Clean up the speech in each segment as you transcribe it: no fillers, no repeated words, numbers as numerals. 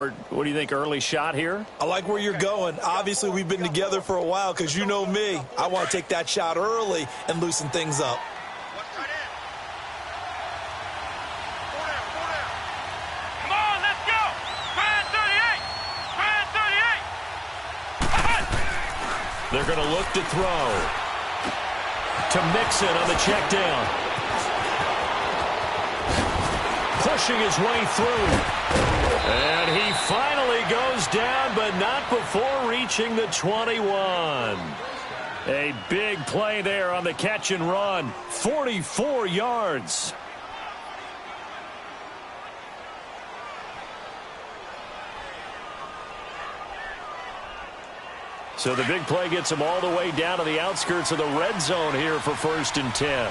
What do you think, early shot here? I like where you're going. Obviously, we've been together for a while because you know me. I want to take that shot early and loosen things up. Come on, let's go. Brand 38. Brand 38. They're going to look to throw. To Mixon on the check down. Pushing his way through. And he finally goes down, but not before reaching the 21. A big play there on the catch and run. 44 yards. So the big play gets him all the way down to the outskirts of the red zone here for 1st and 10.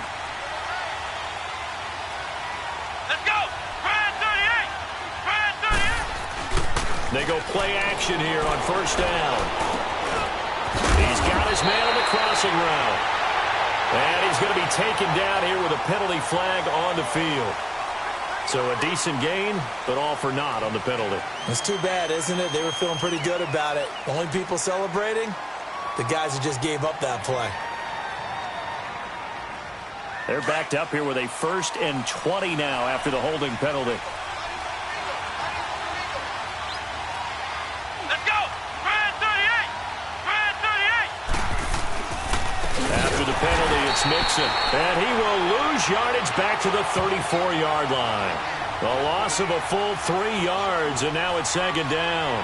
They go play action here on 1st down. He's got his man on the crossing route. And he's going to be taken down here with a penalty flag on the field. So a decent gain, but all for naught on the penalty. It's too bad, isn't it? They were feeling pretty good about it. The only people celebrating, the guys who just gave up that play. They're backed up here with a 1st and 20 now after the holding penalty. Penalty, it's Mixon. And he will lose yardage back to the 34-yard line. The loss of a full 3 yards, and now it's 2nd down.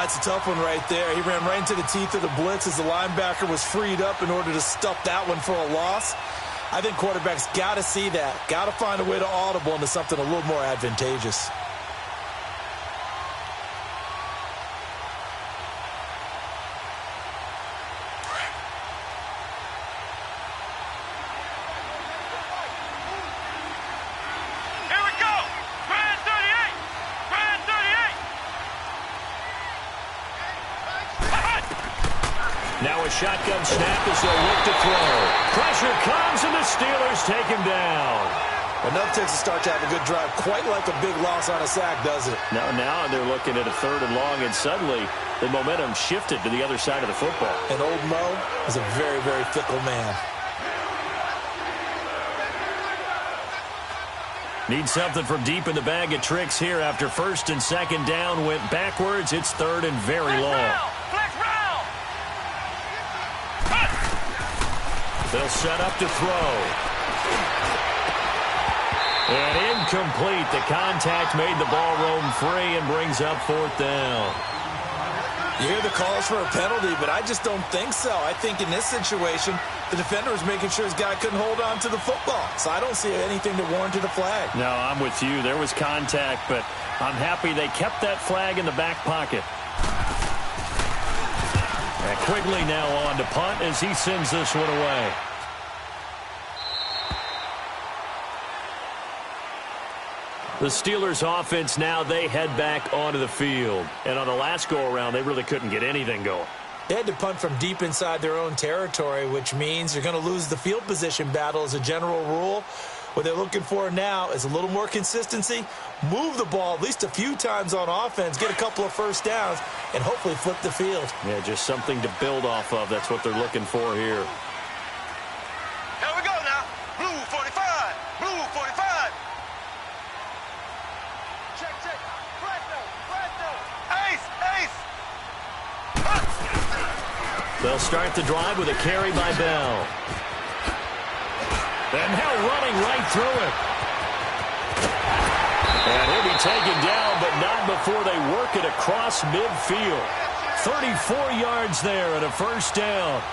It's a tough one right there. He ran right into the teeth of the blitz as the linebacker was freed up in order to stuff that one for a loss. I think quarterbacks got to see that. Got to find a way to audible into something a little more advantageous. Now a shotgun snap as they'll look to throw. Pressure comes, and the Steelers take him down. Enough takes a start to have a good drive. Quite like a big loss on a sack, does it? Now they're looking at a 3rd and long, and suddenly the momentum shifted to the other side of the football. And old Mo is a very, very fickle man. Need something from deep in the bag of tricks here after 1st and 2nd down went backwards. It's 3rd and very long. They'll set up to throw. And incomplete. The contact made the ball roam free and brings up 4th down. You hear the calls for a penalty, but I just don't think so. I think in this situation, the defender was making sure his guy couldn't hold on to the football. So I don't see anything that warranted a flag. No, I'm with you. There was contact, but I'm happy they kept that flag in the back pocket. And Quigley now on to punt as he sends this one away. The Steelers offense now, they head back onto the field. And on the last go-around, they really couldn't get anything going. They had to punt from deep inside their own territory, which means you're going to lose the field position battle as a general rule. What they're looking for now is a little more consistency, move the ball at least a few times on offense, get a couple of 1st downs, and hopefully flip the field. Yeah, just something to build off of. That's what they're looking for here. Here we go now. Blue 45. Blue 45. Check. Ace. They'll start the drive with a carry by Bell. And now running right through it. And he'll be taken down, but not before they work it across midfield. 34 yards there and a 1st down.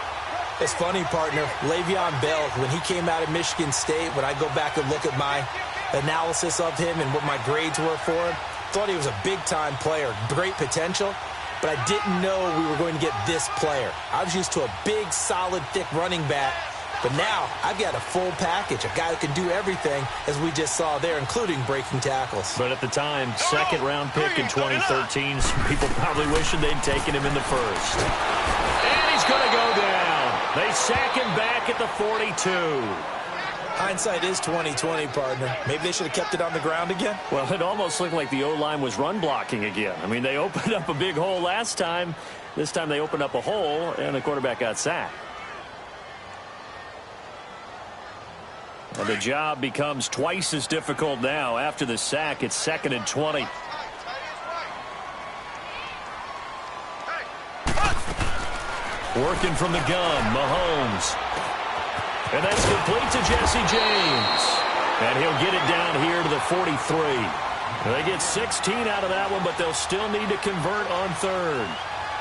It's funny, partner. Le'Veon Bell, when he came out of Michigan State, when I go back and look at my analysis of him and what my grades were for him, thought he was a big-time player, great potential, but I didn't know we were going to get this player. I was used to a big, solid, thick running back. But now, I've got a full package, a guy who can do everything, as we just saw there, including breaking tackles. But at the time, 2nd-round pick in 2013, people probably wishing they'd taken him in the 1st. And he's going to go down. They sack him back at the 42. Hindsight is 20/20, partner. Maybe they should have kept it on the ground again. Well, it almost looked like the O-line was run blocking again. I mean, they opened up a big hole last time. This time they opened up a hole, and the quarterback got sacked. And the job becomes twice as difficult now. After the sack, it's 2nd and 20. Working from the gun, Mahomes. And that's complete to Jesse James. And he'll get it down here to the 43. They get 16 out of that one, but they'll still need to convert on 3rd.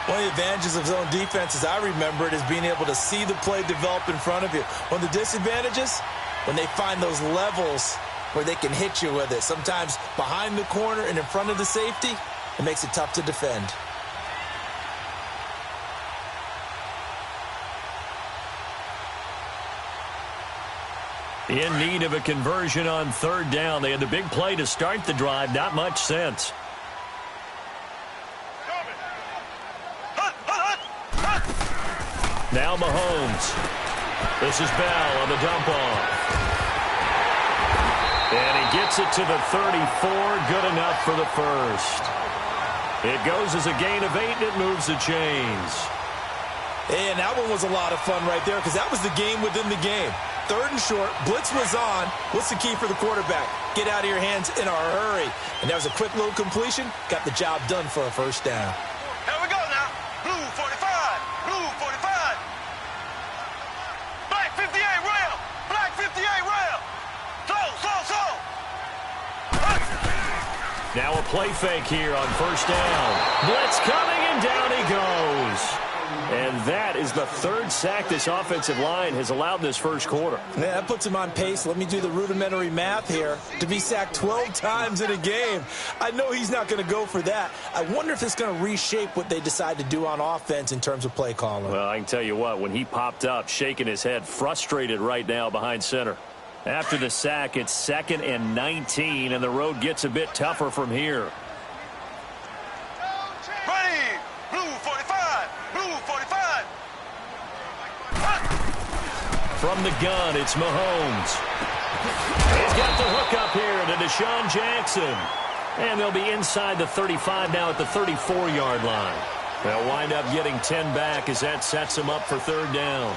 One of the advantages of zone defense, as I remember it, is being able to see the play develop in front of you. One of the disadvantages, when they find those levels where they can hit you with it. Sometimes behind the corner and in front of the safety, it makes it tough to defend. In need of a conversion on 3rd down. They had the big play to start the drive. Not much sense. Now Mahomes. This is Bell on the dump off. And he gets it to the 34. Good enough for the first. It goes as a gain of 8, and it moves the chains. And that one was a lot of fun right there because that was the game within the game. 3rd and short, blitz was on. What's the key for the quarterback? Get out of your hands in a hurry. And that was a quick little completion. Got the job done for a first down. Here we go now. Blue 45. Blue 45. Black 58 rail. Black 58 rail. Slow. Now a play fake here on 1st down. Blitz coming, and down he goes. And that is the 3rd sack this offensive line has allowed this first quarter. Yeah, that puts him on pace. Let me do the rudimentary math here. To be sacked 12 times in a game, I know he's not going to go for that. I wonder if it's going to reshape what they decide to do on offense in terms of play calling. Well, I can tell you what, when he popped up, shaking his head, frustrated right now behind center. After the sack, it's 2nd and 19, and the road gets a bit tougher from here. Ready. Blue 45. Blue 45. From the gun, it's Mahomes. He's got the hook up here to Deshaun Jackson. And they'll be inside the 35 now at the 34-yard line. They'll wind up getting 10 back as that sets them up for 3rd down.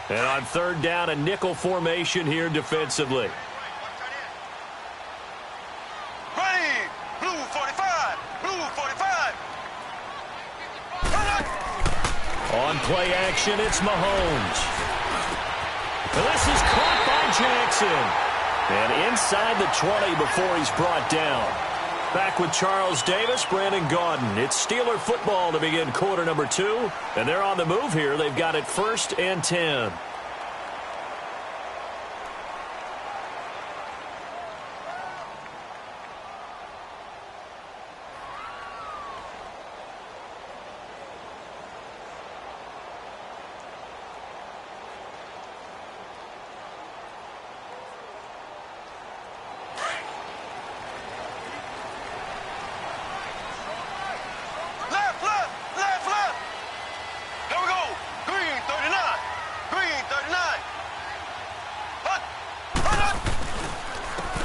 And on 3rd down, a nickel formation here defensively. Ready. Blue 45. Blue 45. On play action, it's Mahomes. And this is caught by Jackson. And inside the 20 before he's brought down. Back with Charles Davis, Brandon Gaudin. It's Steeler football to begin quarter number 2. And they're on the move here. They've got it 1st and 10.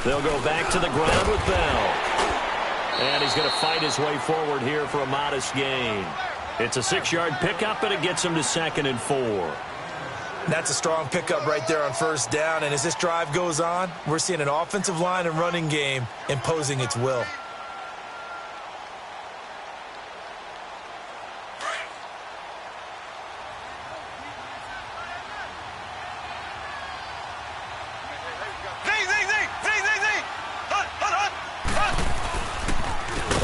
They'll go back to the ground with Bell. And he's going to fight his way forward here for a modest gain. It's a 6-yard pickup, and it gets him to 2nd and 4. That's a strong pickup right there on 1st down. And as this drive goes on, we're seeing an offensive line and running game imposing its will.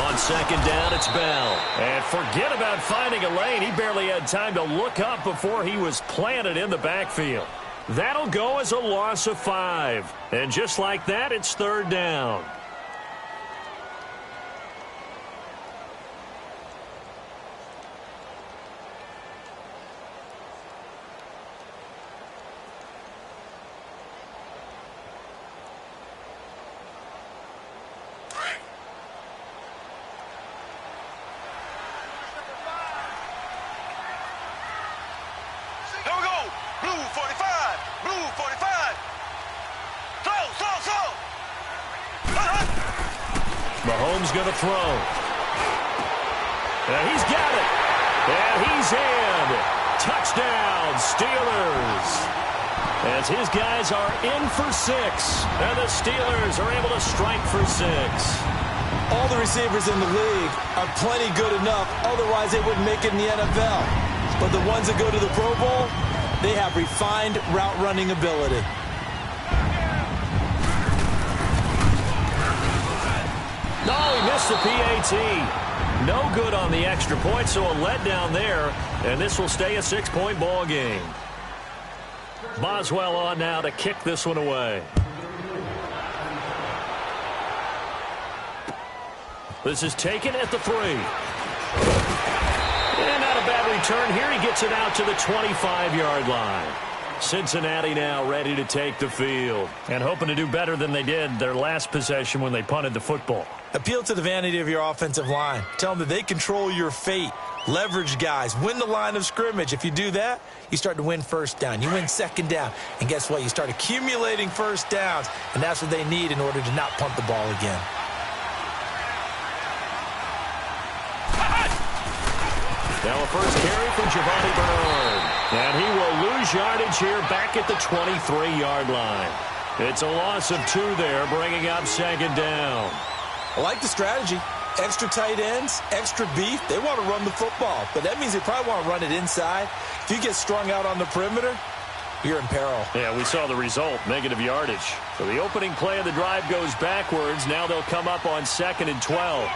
On 2nd down, it's Bell. And forget about finding a lane. He barely had time to look up before he was planted in the backfield. That'll go as a loss of 5. And just like that, it's 3rd down. Mahomes going to throw. And he's got it. And he's in. Touchdown, Steelers. As his guys are in for 6. And the Steelers are able to strike for 6. All the receivers in the league are plenty good enough. Otherwise, they wouldn't make it in the NFL. But the ones that go to the Pro Bowl, they have refined route running ability. No, he missed the PAT. No good on the extra point, so a letdown there. And this will stay a 6-point ball game. Boswell on now to kick this one away. This is taken at the 3. And not a bad return here. He gets it out to the 25-yard line. Cincinnati now ready to take the field and hoping to do better than they did their last possession when they punted the football. Appeal to the vanity of your offensive line. Tell them that they control your fate. Leverage guys. Win the line of scrimmage. If you do that, you start to win first down. You win second down. And guess what? You start accumulating first downs, and that's what they need in order to not punt the ball again. Now a first carry from Giovanni Bernard. And he will lose yardage here back at the 23-yard line. It's a loss of 2 there, bringing up second down. I like the strategy. Extra tight ends, extra beef. They want to run the football, but that means they probably want to run it inside. If you get strung out on the perimeter, you're in peril. Yeah, we saw the result, negative yardage. So the opening play of the drive goes backwards. Now they'll come up on 2nd and 12.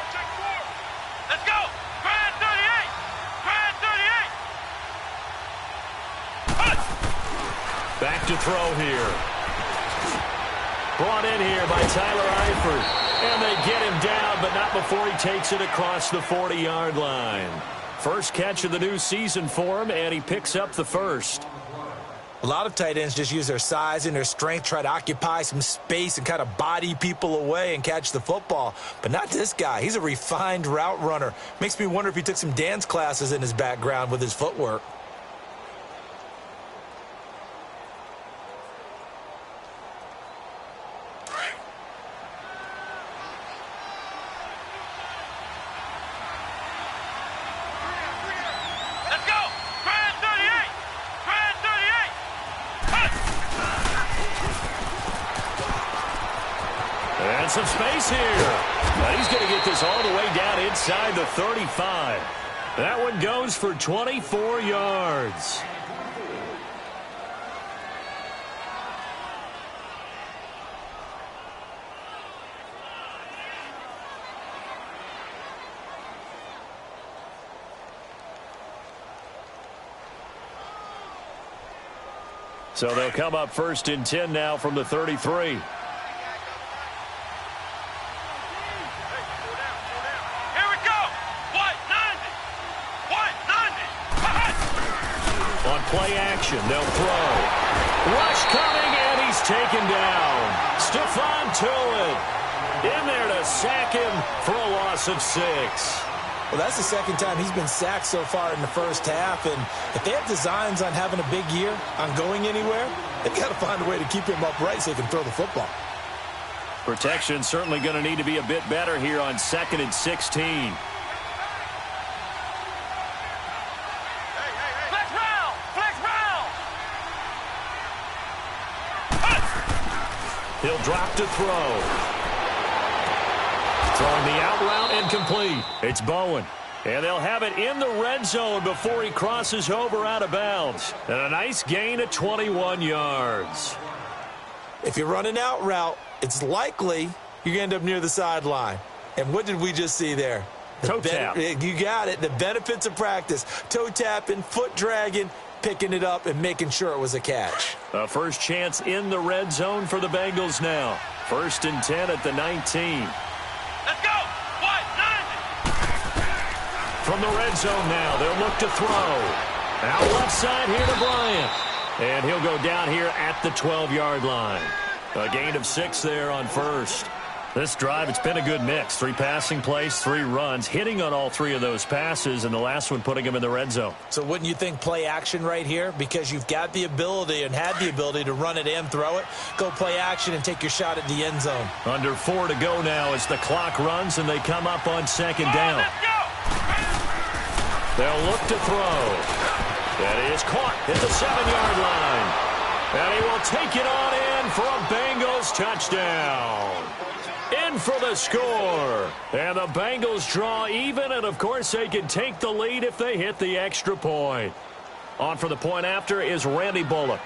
Let's go. Grand 38. Grand 38. Back to throw here. Brought in here by Tyler Eifert. And they get him down, but not before he takes it across the 40-yard line. First catch of the new season for him, and he picks up the first. A lot of tight ends just use their size and their strength, try to occupy some space and kind of body people away and catch the football. But not this guy. He's a refined route runner. Makes me wonder if he took some dance classes in his background with his footwork. Some space here. Now he's going to get this all the way down inside the 35. That one goes for 24 yards. So they'll come up 1st and 10 now from the 33. Play action, they'll throw. Rush coming, and he's taken down. Stephon Tuitt in there to sack him for a loss of 6. Well, that's the second time he's been sacked so far in the first half, and if they have designs on having a big year, on going anywhere, they've got to find a way to keep him upright so he can throw the football. Protection certainly going to need to be a bit better here on 2nd and 16. He'll drop to throw. Throwing the out route and complete. It's Bowen. And they'll have it in the red zone before he crosses over out of bounds. And a nice gain of 21 yards. If you run an out route, it's likely you're going to end up near the sideline. And what did we just see there? Toe tap. You got it. The benefits of practice. Toe tapping, foot dragging, picking it up and making sure it was a catch. A first chance in the red zone for the Bengals now. 1st and 10 at the 19. Let's go! What? 90! From the red zone now, they'll look to throw. Out left side here to Bryant. And he'll go down here at the 12-yard line. A gain of 6 there on first. This drive, it's been a good mix. 3 passing plays, 3 runs, hitting on all 3 of those passes, and the last one putting him in the red zone. So wouldn't you think play action right here? Because you've got the ability and had the ability to run it and throw it. Go play action and take your shot at the end zone. Under 4 to go now as the clock runs, and they come up on 2nd down. They'll look to throw. That is caught at the 7-yard line. And he will take it on in for a Bengals touchdown. In for the score. And the Bengals draw even, and of course they can take the lead if they hit the extra point. On for the point after is Randy Bullock.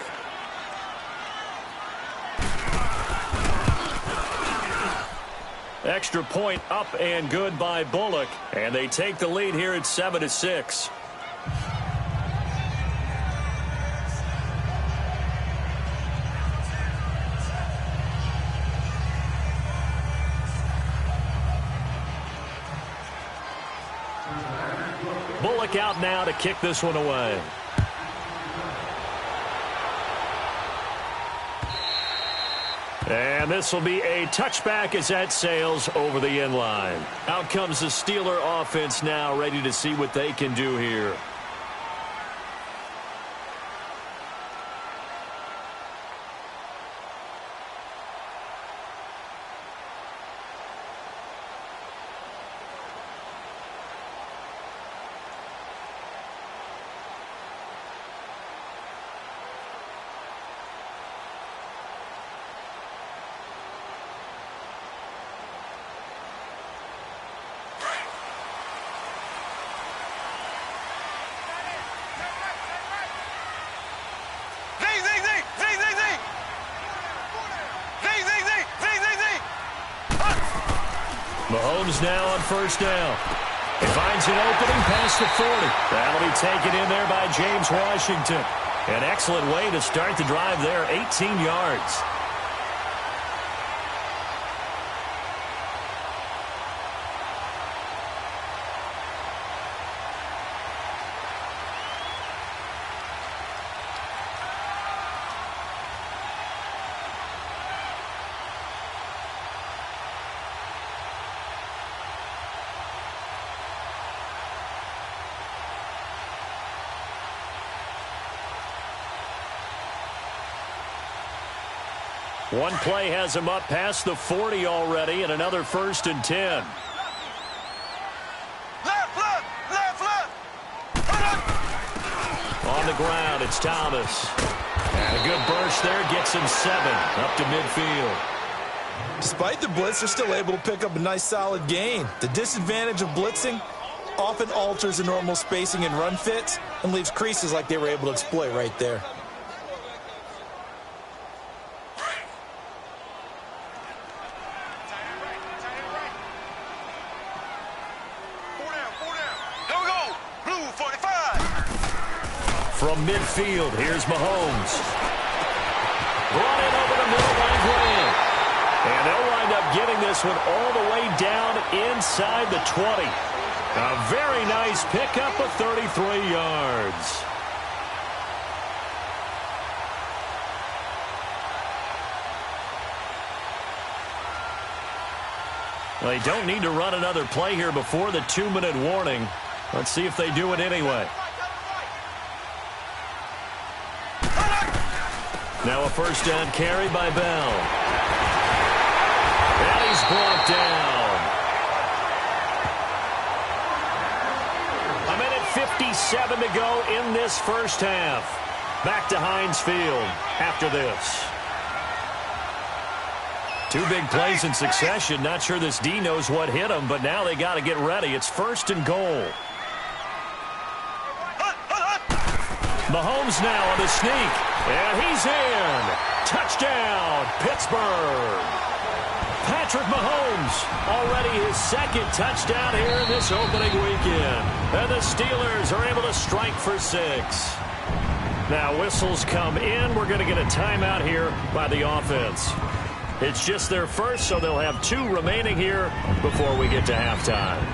Extra point up and good by Bullock. And they take the lead here at 7-6. Bullock out now to kick this one away. And this will be a touchback as that sails over the end line. Out comes the Steeler offense now, ready to see what they can do here. Mahomes now on 1st down. He finds an opening past the 40. That'll be taken in there by James Washington. An excellent way to start the drive there, 18 yards. One play has him up past the 40 already, and another 1st and 10. On the ground, it's Thomas. And a good burst there gets him 7 up to midfield. Despite the blitz, they're still able to pick up a nice solid gain. The disadvantage of blitzing often alters the normal spacing and run fits and leaves creases like they were able to exploit right there. From midfield, here's Mahomes. Brought in over the middle by Graham. And they'll wind up getting this one all the way down inside the 20. A very nice pickup of 33 yards. They don't need to run another play here before the 2-minute warning. Let's see if they do it anyway. Now a 1st down carry by Bell. And he's brought down. 1:57 to go in this 1st half. Back to Heinz Field after this. 2 big plays in succession. Not sure this D knows what hit him, but now they got to get ready. It's 1st and goal. Mahomes now on the sneak. And he's in. Touchdown, Pittsburgh. Patrick Mahomes, already his 2nd touchdown here in this opening weekend. And the Steelers are able to strike for 6. Now whistles come in. We're going to get a timeout here by the offense. It's just their first, so they'll have 2 remaining here before we get to halftime.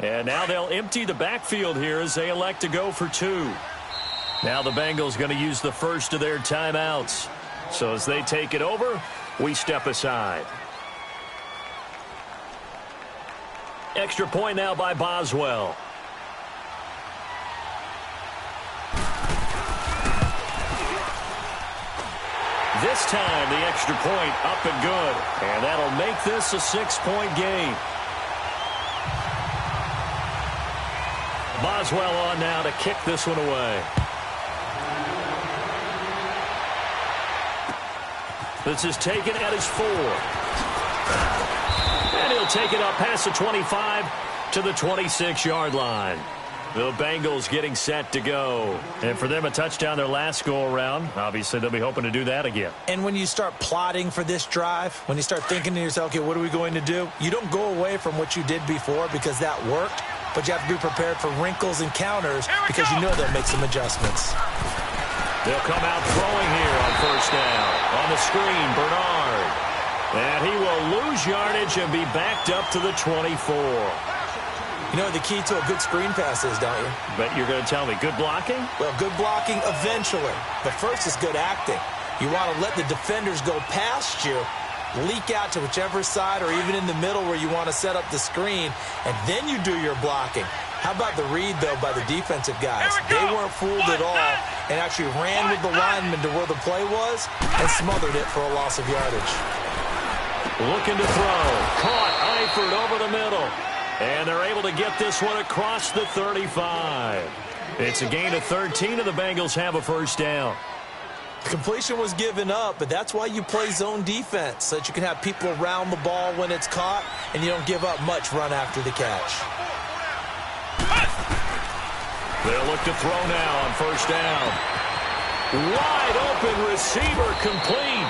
And now they'll empty the backfield here as they elect to go for 2. Now the Bengals going to use the first of their timeouts. So as they take it over, we step aside. Extra point now by Boswell. This time the extra point up and good. And that'll make this a 6-point game. Boswell on now to kick this one away. This is taken at his 4. And he'll take it up past the 25 to the 26-yard line. The Bengals getting set to go. And for them, a touchdown their last go-around. Obviously, they'll be hoping to do that again. And when you start plotting for this drive, when you start thinking to yourself, okay, what are we going to do? You don't go away from what you did before because that worked, but you have to be prepared for wrinkles and counters because you know they'll make some adjustments. They'll come out throwing here on first down. On the screen, Bernard. And he will lose yardage and be backed up to the 24. You know what the key to a good screen pass is, don't you? Bet you're going to tell me good blocking? Well, good blocking eventually. But first is good acting. You want to let the defenders go past you, leak out to whichever side or even in the middle where you want to set up the screen, and then you do your blocking. How about the read, though, by the defensive guys? They weren't fooled at all and actually ran with the lineman to where the play was and smothered it for a loss of yardage. Looking to throw. Caught Eifert over the middle. And they're able to get this one across the 35. It's a gain of 13, and the Bengals have a first down. The completion was given up, but that's why you play zone defense, so that you can have people around the ball when it's caught, and you don't give up much run after the catch. They'll look to throw now on first down. Wide open receiver complete.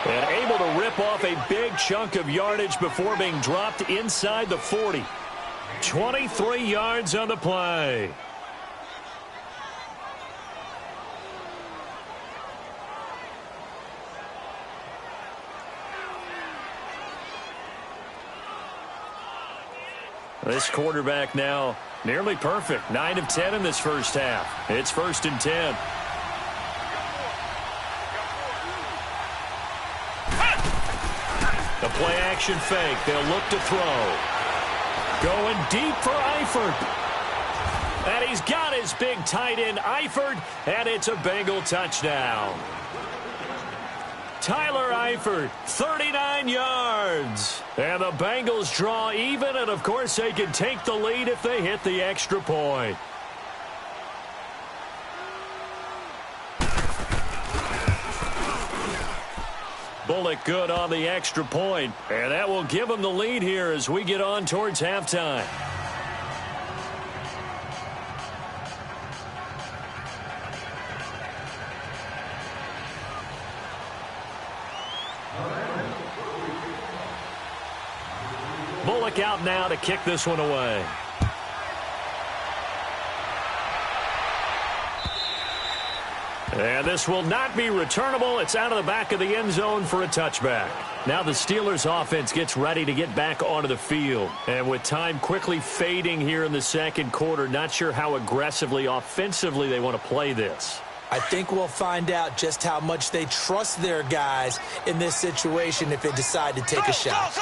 And able to rip off a big chunk of yardage before being dropped inside the 40. 23 yards on the play. This quarterback now nearly perfect. 9 of 10 in this first half. It's 1st and 10. The play action fake. They'll look to throw. Going deep for Eifert. And he's got his big tight end, Eifert, and it's a Bengal touchdown. Tyler Eifert, 39 yards. And the Bengals draw even, and of course they can take the lead if they hit the extra point. Bullock good on the extra point, and that will give them the lead here as we get on towards halftime. Bullock out now to kick this one away. And this will not be returnable. It's out of the back of the end zone for a touchback. Now the Steelers offense gets ready to get back onto the field. And with time quickly fading here in the second quarter, not sure how aggressively, offensively they want to play this. I think we'll find out just how much they trust their guys in this situation if they decide to take a shot.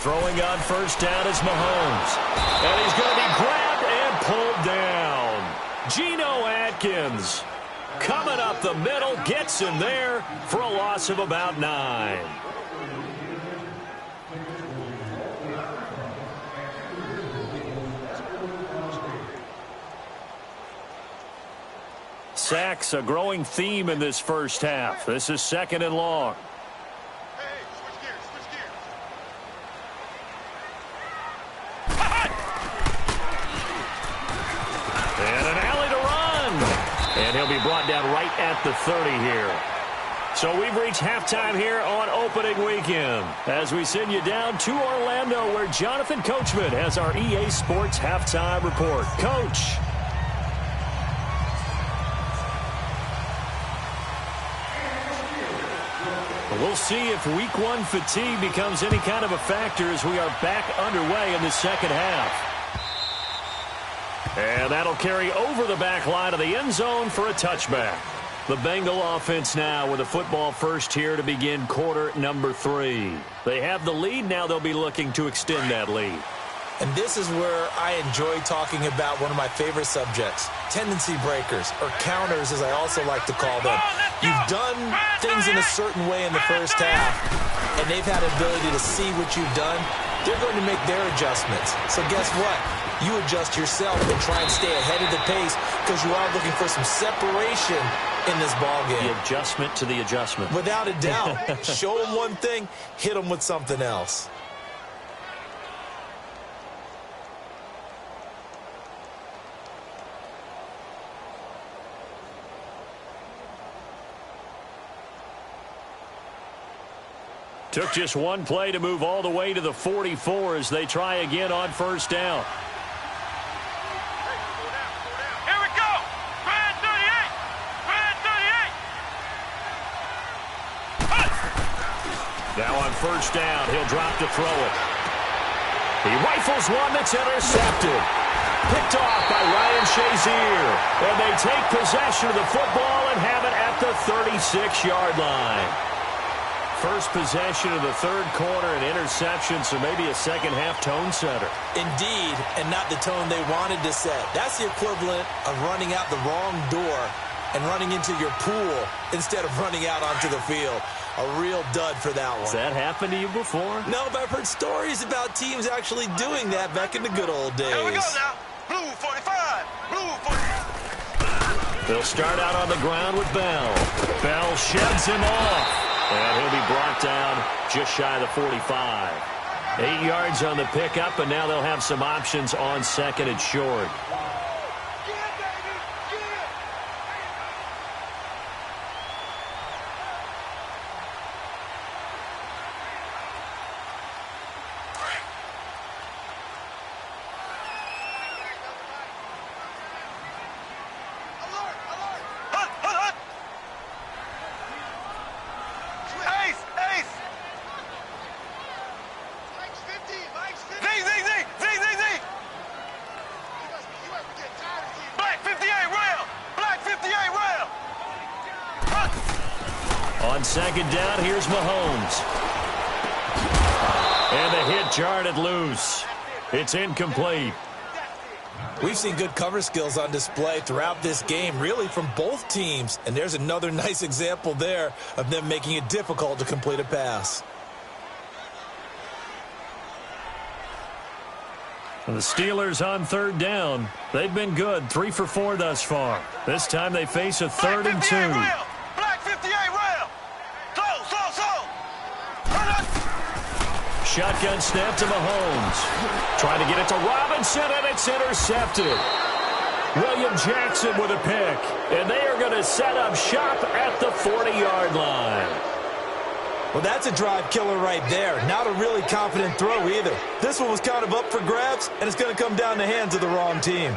Throwing on first down is Mahomes. And he's going to be grabbed and pulled down. Geno Atkins coming up the middle, gets him there for a loss of about 9. Sacks, a growing theme in this first half. This is 2nd and long. And he'll be brought down right at the 30 here. So we've reached halftime here on opening weekend as we send you down to Orlando where Jonathan Coachman has our EA Sports halftime report. Coach. We'll see if Week 1 fatigue becomes any kind of a factor as we are back underway in the second half. And that'll carry over the back line of the end zone for a touchback. The Bengal offense now with a football first here to begin quarter number 3. They have the lead. Now they'll be looking to extend that lead. And this is where I enjoy talking about one of my favorite subjects, tendency breakers, or counters as I also like to call them. You've done things in a certain way in the first half, and they've had the ability to see what you've done. They're going to make their adjustments. So guess what? You adjust yourself and try and stay ahead of the pace because you are looking for some separation in this ballgame. The adjustment to the adjustment. Without a doubt. Show them one thing, hit them with something else. Took just one play to move all the way to the 44 as they try again on first down. Here we go. Brand 38. Brand 38. Now on first down, he'll drop to throw it. He rifles one that's intercepted. Picked off by Ryan Shazier. And they take possession of the football and have it at the 36-yard line. First possession of the third quarter, an interception, so maybe a second-half tone setter. Indeed, and not the tone they wanted to set. That's the equivalent of running out the wrong door and running into your pool instead of running out onto the field. A real dud for that one. Has that happened to you before? No, but I've heard stories about teams actually doing that back in the good old days. Here we go now. Blue 45. Blue 45. They'll start out on the ground with Bell. Bell sheds him off. And he'll be brought down just shy of the 45. 8 yards on the pickup, and now they'll have some options on second and short. On second down, here's Mahomes. And the hit jarred it loose. It's incomplete. We've seen good cover skills on display throughout this game, really from both teams. And there's another nice example there of them making it difficult to complete a pass. And the Steelers on third down. They've been good, 3 for 4 thus far. This time they face a 3rd and 2. Black 58 rail. Slow. Shotgun snap to Mahomes. Trying to get it to Robinson, and it's intercepted. William Jackson with a pick. And they are going to set up shop at the 40-yard line. Well, that's a drive killer right there. Not a really confident throw either. This one was kind of up for grabs, and it's going to come down the hands of the wrong team.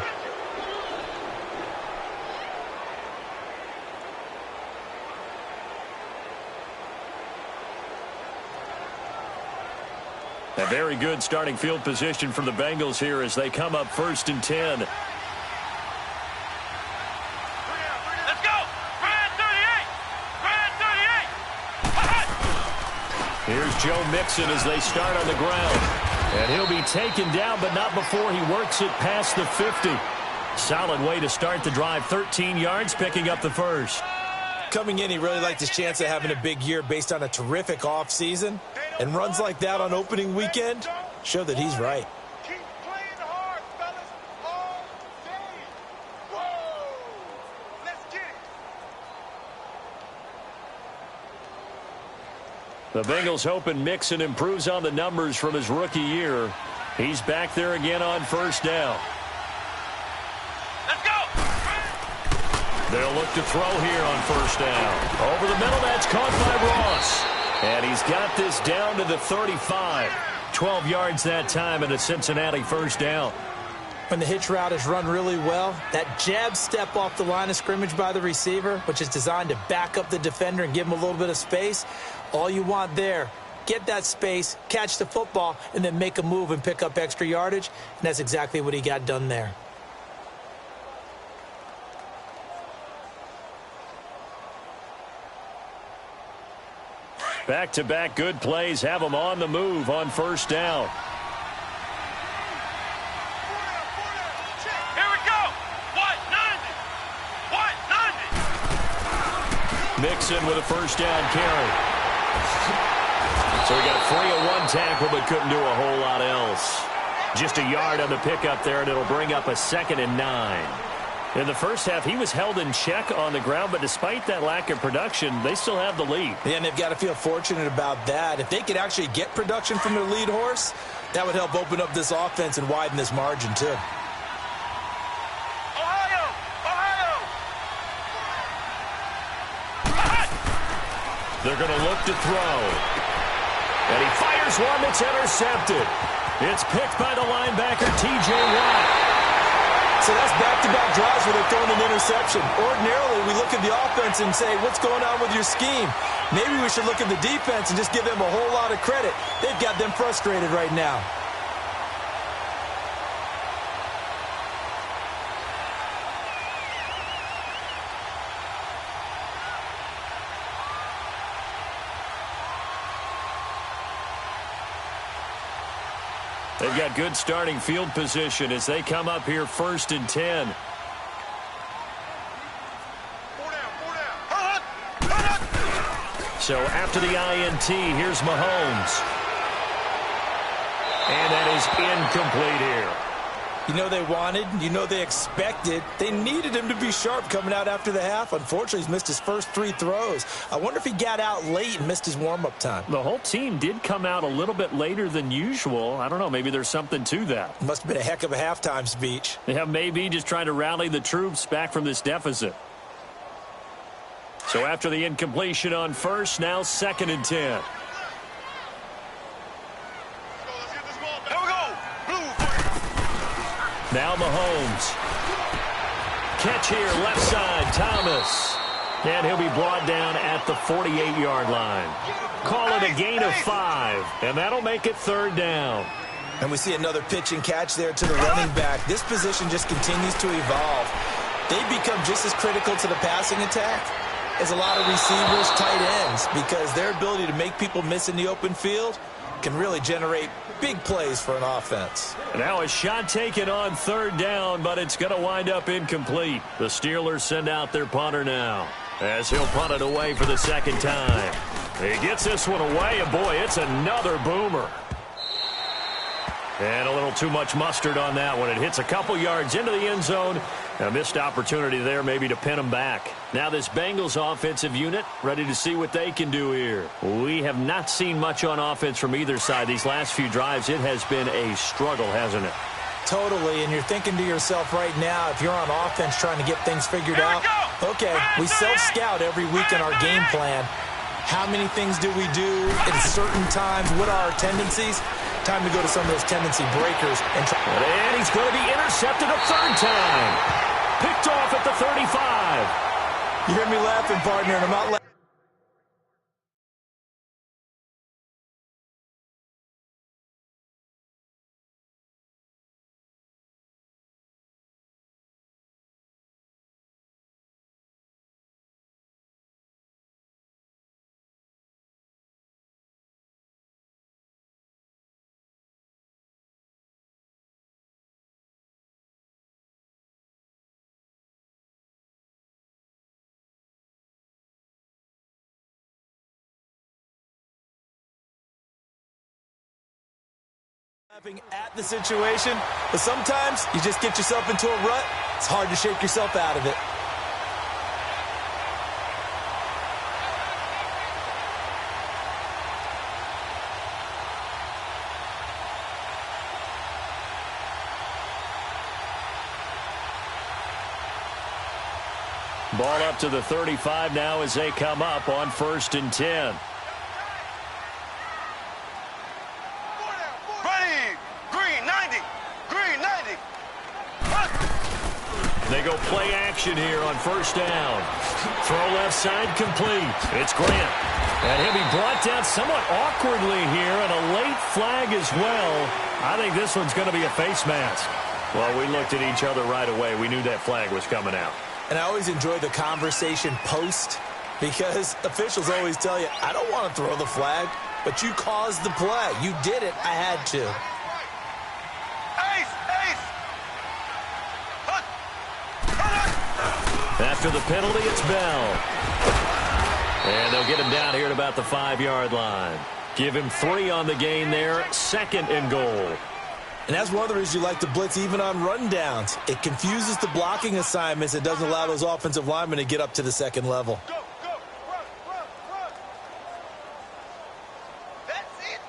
A very good starting field position for the Bengals here as they come up 1st and 10. Let's go. Brand 38. Brand 38. Here's Joe Mixon as they start on the ground. And he'll be taken down, but not before he works it past the 50. Solid way to start the drive. 13 yards, picking up the first. Coming in, he really liked his chance of having a big year based on a terrific offseason. And runs like that on opening weekend show that he's right. Keep playing hard, fellas, all day. Whoa! Let's get it. The Bengals hoping Mixon improves on the numbers from his rookie year. He's back there again on first down. Let's go. They'll look to throw here on first down. Over the middle, that's caught by Ross. And he's got this down to the 35. 12 yards that time and a Cincinnati first down. When the hitch route is run really well, that jab step off the line of scrimmage by the receiver, which is designed to back up the defender and give him a little bit of space, all you want there, get that space, catch the football, and then make a move and pick up extra yardage, and that's exactly what he got done there. Back-to-back good plays have them on the move on first down. Here we go. What? 90. Mixon with a first down carry. So he got 3-1 tackle, but couldn't do a whole lot else. Just a yard on the pickup there, and it'll bring up a 2nd and 9. In the first half, he was held in check on the ground, but despite that lack of production, they still have the lead. Yeah, and they've got to feel fortunate about that. If they could actually get production from their lead horse, that would help open up this offense and widen this margin, too. Ohio! Ohio! They're going to look to throw. And he fires one that's intercepted. It's picked by the linebacker, T.J. Watt. So that's back-to-back drives where they're throwing an interception. Ordinarily, we look at the offense and say, what's going on with your scheme? Maybe we should look at the defense and just give them a whole lot of credit. They've got them frustrated right now. They've got good starting field position as they come up here 1st and 10. So after the INT, here's Mahomes. And that is incomplete here. You know they wanted, you know they expected. They needed him to be sharp coming out after the half. Unfortunately, he's missed his first 3 throws. I wonder if he got out late and missed his warm-up time. The whole team did come out a little bit later than usual. I don't know, maybe there's something to that. Must have been a heck of a halftime speech. Yeah, maybe just trying to rally the troops back from this deficit. So after the incompletion on first, now 2nd and 10. Now Mahomes. Catch here, left side, Thomas. And he'll be brought down at the 48-yard line. Call it a gain of 5, and that'll make it 3rd down. And we see another pitch and catch there to the running back. This position just continues to evolve. They become just as critical to the passing attack as a lot of receivers, tight ends, because their ability to make people miss in the open field can really generate big plays for an offense. And now a shot taken on 3rd down, but it's going to wind up incomplete. The Steelers send out their punter now as he'll punt it away for the 2nd time. He gets this one away, and boy, it's another boomer. And a little too much mustard on that one. It hits a couple yards into the end zone. A missed opportunity there maybe to pin them back. Now this Bengals offensive unit ready to see what they can do here. We have not seen much on offense from either side. These last few drives, it has been a struggle, hasn't it? Totally, and you're thinking to yourself right now, if you're on offense trying to get things figured out, okay, we self-scout every week in our game plan. How many things do we do at certain times? What are our tendencies? Time to go to some of those tendency breakers. And he's going to be intercepted a 3rd time. Picked off at the 35. You hear me laughing, partner, and I'm not laughing. At the situation, but sometimes you just get yourself into a rut. It's hard to shake yourself out of it. Ball up to the 35 now as they come up on 1st and 10. They go play action here on first down. Throw left side complete. It's Grant. And he'll be brought down somewhat awkwardly here, and a late flag as well. I think this one's going to be a face mask. Well, we looked at each other right away. We knew that flag was coming out. And I always enjoy the conversation post, because officials always tell you, I don't want to throw the flag, but you caused the play. You did it. I had to. After the penalty, it's Bell. And they'll get him down here at about the 5-yard line. Give him 3 on the gain there. 2nd and goal. And that's one of the reasons you like to blitz even on rundowns. It confuses the blocking assignments. It doesn't allow those offensive linemen to get up to the second level. Go, go, run. That's it,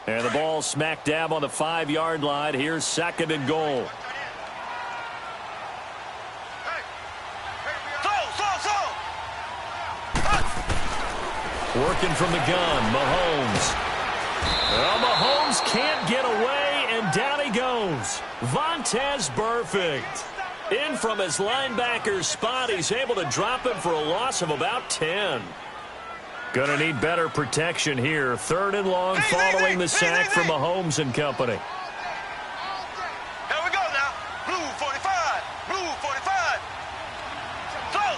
baby. And the ball smack dab on the 5-yard line. Here's 2nd and goal. Working from the gun, Mahomes. Well, Mahomes can't get away, and down he goes. Vontaze Burfict. In from his linebacker's spot, he's able to drop him for a loss of about 10. Gonna need better protection here. 3rd and long following the sack from Mahomes and company. Here we go now. Blue 45. Blue 45. Slow.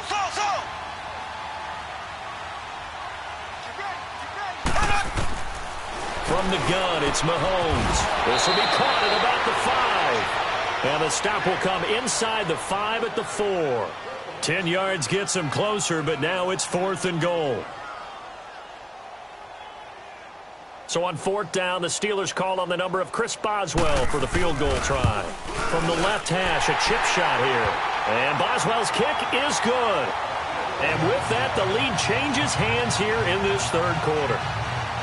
From the gun, it's Mahomes. This will be caught at about the 5. And the stop will come inside the 5 at the 4. 10 yards gets him closer, but now it's 4th and goal. So on 4th down, the Steelers call on the number of Chris Boswell for the field goal try. From the left hash, a chip shot here. And Boswell's kick is good. And with that, the lead changes hands here in this 3rd quarter.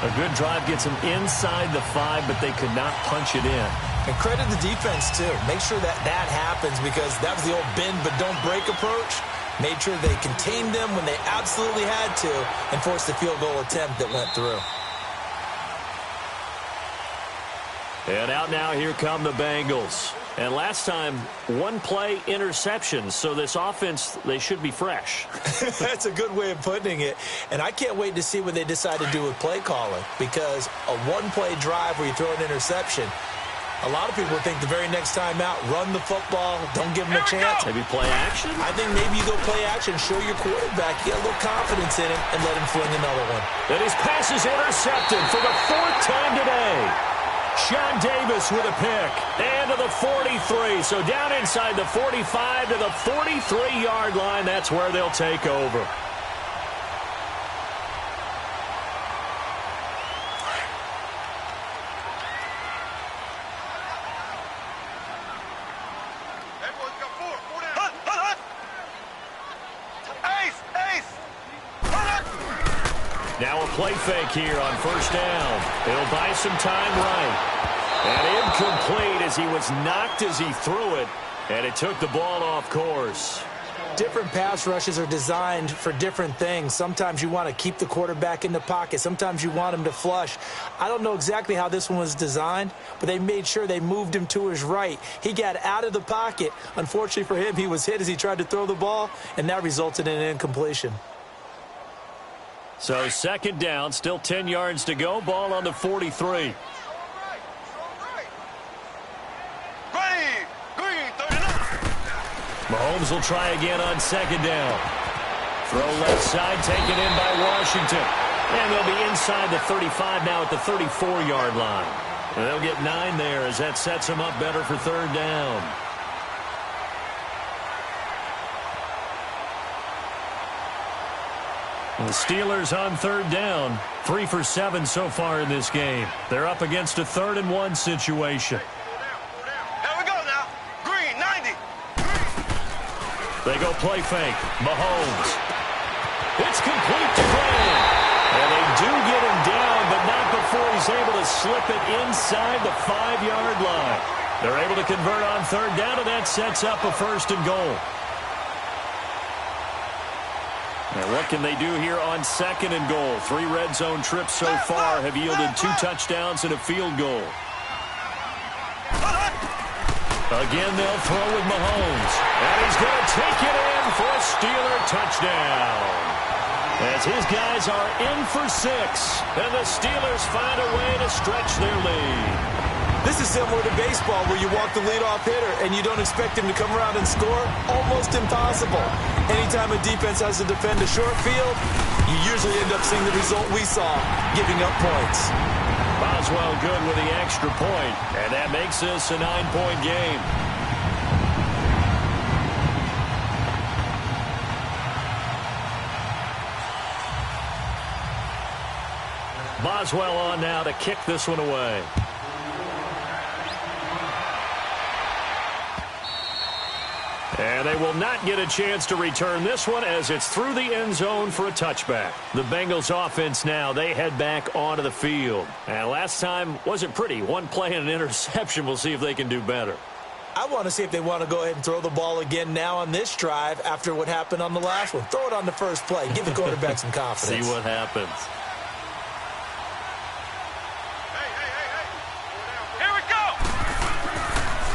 A good drive gets them inside the 5, but they could not punch it in. And credit the defense, too. Make sure that happens, because that was the old bend but don't break approach. Made sure they contained them when they absolutely had to and forced the field goal attempt that went through. And out now, here come the Bengals. And last time, 1-play interception. So this offense, they should be fresh. That's a good way of putting it. And I can't wait to see what they decide to do with play calling, because a 1-play drive where you throw an interception, a lot of people think the very next time out, run the football, don't give them a chance. Maybe play action? I think maybe you go play action, show your quarterback, get a little confidence in him, and let him fling another one. And his pass is intercepted for the 4th time today. Sean Davis with a pick. And to the 43. So down inside the 45 to the 43-yard line. That's where they'll take over. Now a play fake here on 1st down. He'll buy some time right. And incomplete as he was knocked as he threw it. And it took the ball off course. Different pass rushes are designed for different things. Sometimes you want to keep the quarterback in the pocket. Sometimes you want him to flush. I don't know exactly how this one was designed, but they made sure they moved him to his right. He got out of the pocket. Unfortunately for him, he was hit as he tried to throw the ball, and that resulted in an incompletion. So 2nd down, still 10 yards to go. Ball on the 43. Mahomes will try again on 2nd down. Throw left side, taken in by Washington. And they'll be inside the 35 now at the 34-yard line. And they'll get 9 there as that sets them up better for 3rd down. The Steelers on 3rd down. 3 for 7 so far in this game. They're up against a 3rd and 1 situation. Here we go now. Green, 90. They go play fake. Mahomes. It's complete to Grant. And they do get him down, but not before he's able to slip it inside the 5-yard line. They're able to convert on 3rd down, and that sets up a 1st and goal. Now what can they do here on 2nd and goal? 3 red zone trips so far have yielded 2 touchdowns and a field goal. Again, they'll throw with Mahomes. And he's going to take it in for a Steeler touchdown. As his guys are in for 6. And the Steelers find a way to stretch their lead. This is similar to baseball where you walk the leadoff hitter and you don't expect him to come around and score. Almost impossible. Anytime a defense has to defend a short field, you usually end up seeing the result we saw, giving up points. Boswell good with the extra point, and that makes this a 9-point game. Boswell on now to kick this one away. And they will not get a chance to return this one as it's through the end zone for a touchback. The Bengals offense now, they head back onto the field. And last time wasn't pretty. One play and an interception. We'll see if they can do better. I want to see if they want to go ahead and throw the ball again now on this drive after what happened on the last one. Throw it on the first play. Give the quarterback some confidence. See what happens.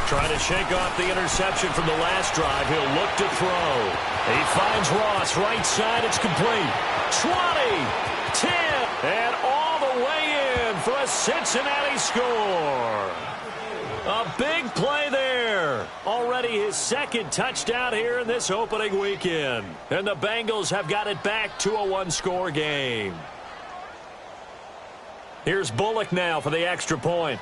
Trying to shake off the interception from the last drive. He'll look to throw. He finds Ross. Right side. It's complete. 20, 10, and all the way in for a Cincinnati score. A big play there. Already his second touchdown here in this opening weekend. And the Bengals have got it back to a one-score game. Here's Bullock now for the extra point.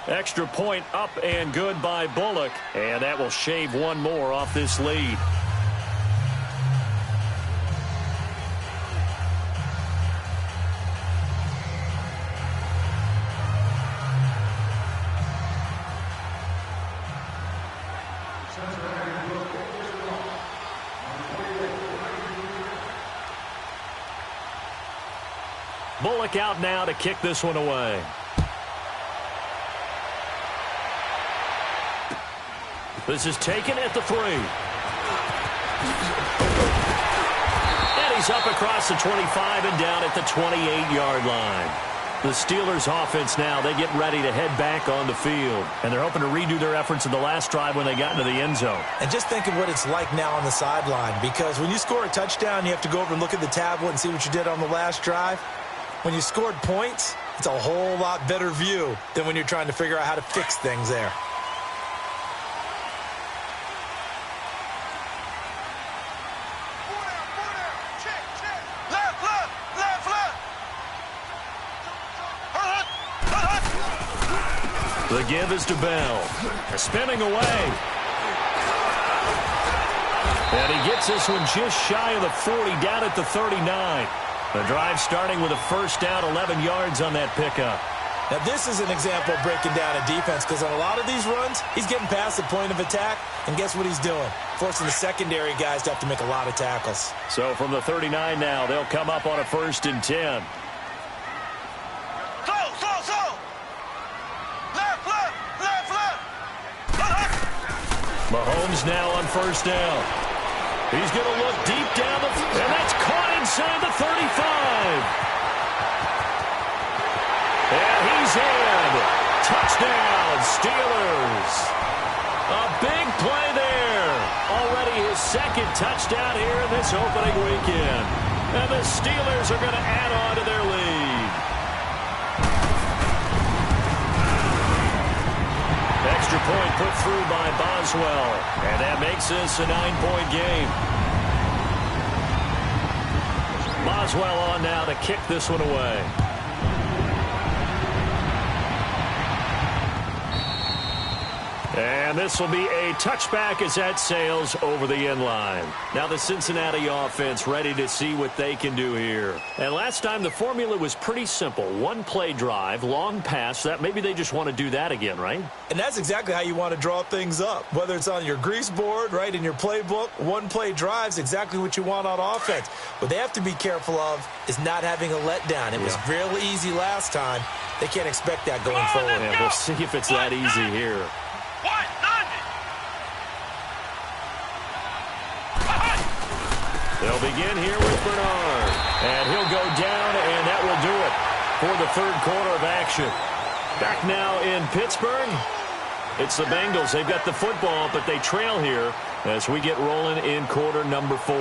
Extra point up and good by Bullock. And that will shave one more off this lead. Bullock out now to kick this one away. This is taken at the 3. And he's up across the 25 and down at the 28-yard line. The Steelers offense now, they get ready to head back on the field. And they're hoping to redo their efforts in the last drive when they got into the end zone. And just think of what it's like now on the sideline. Because when you score a touchdown, you have to go over and look at the tablet and see what you did on the last drive. When you scored points, it's a whole lot better view than when you're trying to figure out how to fix things there. The give is to Bell. Spinning away. And he gets this one just shy of the 40, down at the 39. The drive starting with a first down, 11 yards on that pickup. Now, this is an example of breaking down a defense because on a lot of these runs, he's getting past the point of attack, and guess what he's doing? Forcing the secondary guys to have to make a lot of tackles. So from the 39 now, they'll come up on a 1st and 10. Mahomes now on 1st down. He's going to look deep down the field, and that's caught inside the 35. And he's in. Touchdown, Steelers. A big play there. Already his second touchdown here in this opening weekend. And the Steelers are going to add on to their lead. Extra point put through by Boswell. And that makes this a 9-point game. Boswell on now to kick this one away. And this will be a touchback as that sails over the end line. Now the Cincinnati offense ready to see what they can do here. And last time the formula was pretty simple. One play drive, long pass. That maybe they just want to do that again, right? And that's exactly how you want to draw things up. Whether it's on your grease board, right, in your playbook, one play drive's exactly what you want on offense. What they have to be careful of is not having a letdown. It was real easy last time. They can't expect that going forward. Yeah, we'll see if it's that easy here. They'll begin here with Bernard. And he'll go down, and that will do it. for the third quarter of action. Back now in Pittsburgh. It's the Bengals. They've got the football, but they trail here as we get rolling in quarter number 4.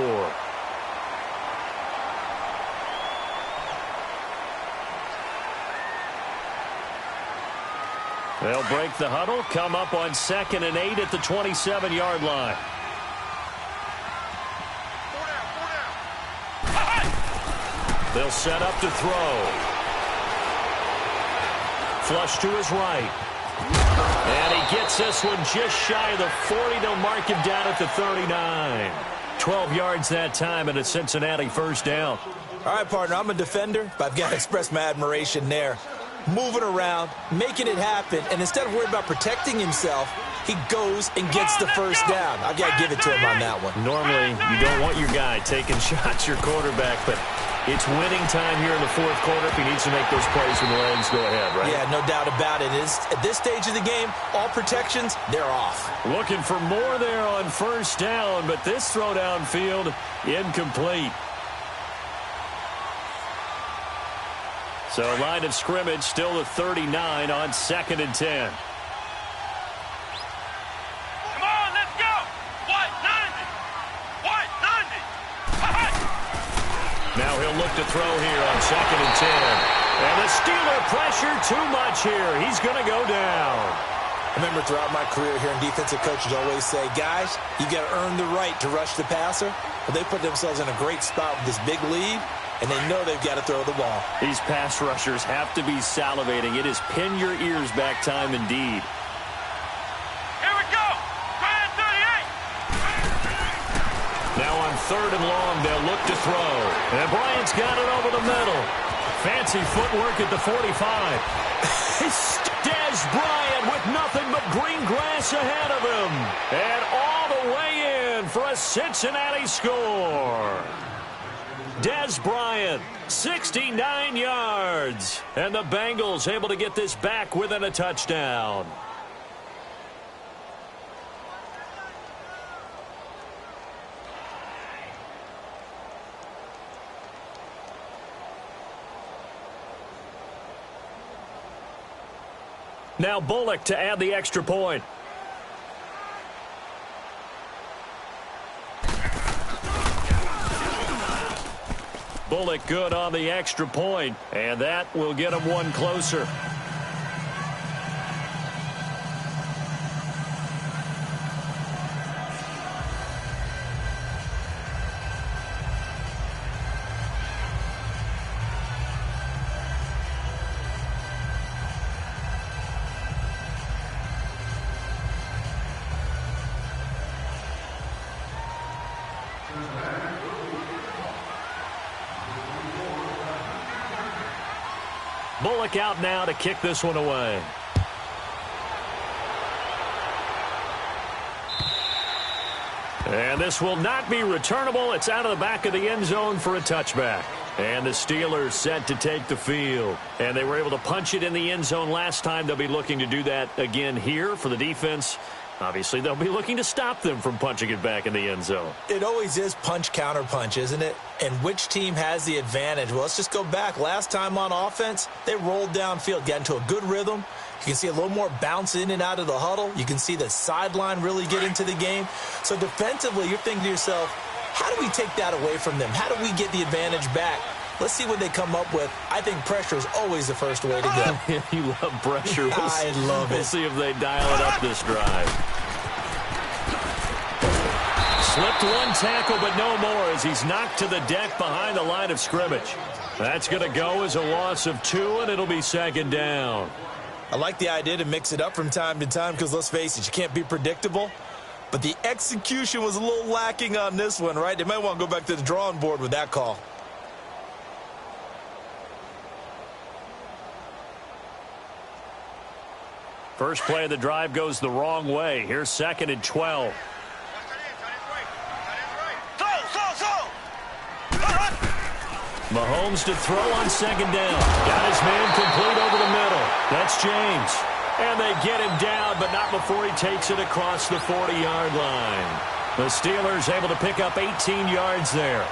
They'll break the huddle, come up on 2nd and 8 at the 27-yard line. They'll set up to throw. Flush to his right. And he gets this one just shy of the 40. They'll mark him down at the 39. 12 yards that time and a Cincinnati first down. All right, partner, I'm a defender, but I've got to express my admiration there. Moving around, making it happen, and instead of worrying about protecting himself, he goes and gets the first down. I've got to give it to him on that one. Normally, you don't want your guy taking shots, your quarterback, but it's winning time here in the fourth quarter if he needs to make those plays when the legs go ahead, right? Yeah, no doubt about it. At this stage of the game, all protections, they're off. Looking for more there on first down, but this throw downfield incomplete. So line of scrimmage still the 39 on 2nd and 10. Come on, let's go. White 90. White 90. Now he'll look to throw here on 2nd and 10. And the Steeler pressure too much here. He's going to go down. I remember throughout my career hearing defensive coaches always say, guys, you got to earn the right to rush the passer. But they put themselves in a great spot with this big lead, and they know they've got to throw the ball. These pass rushers have to be salivating. It is pin your ears back time indeed. Here we go. Grand 38. Now on 3rd and long, they'll look to throw. And Bryant's got it over the middle. Fancy footwork at the 45. It's Dez Bryant with nothing but green grass ahead of him. And all the way in for a Cincinnati score. Dez Bryant, 69 yards. And the Bengals able to get this back within a touchdown. Now Bullock to add the extra point. Bullock good on the extra point, and that will get him one closer. Bullock out now to kick this one away. And this will not be returnable. It's out of the back of the end zone for a touchback. And the Steelers set to take the field. And they were able to punch it in the end zone last time. They'll be looking to do that again here for the defense. Obviously, they'll be looking to stop them from punching it back in the end zone. It always is punch, counter punch, isn't it? And which team has the advantage? Well, let's just go back. Last time on offense, they rolled downfield, got into a good rhythm. You can see a little more bounce in and out of the huddle. You can see the sideline really get into the game. So defensively, you're thinking to yourself, how do we take that away from them? How do we get the advantage back? Let's see what they come up with. I think pressure is always the first way to go. You love pressure. I love it. We'll see if they dial it up this drive. Slipped one tackle, but no more as he's knocked to the deck behind the line of scrimmage. That's going to go as a loss of 2, and it'll be 2nd down. I like the idea to mix it up from time to time because, let's face it, you can't be predictable. But the execution was a little lacking on this one, right? They might want to go back to the drawing board with that call. First play of the drive goes the wrong way. Here's 2nd and 12. Mahomes to throw on 2nd down. Got his man complete over the middle. That's James. And they get him down, but not before he takes it across the 40-yard line. The Steelers able to pick up 18 yards there.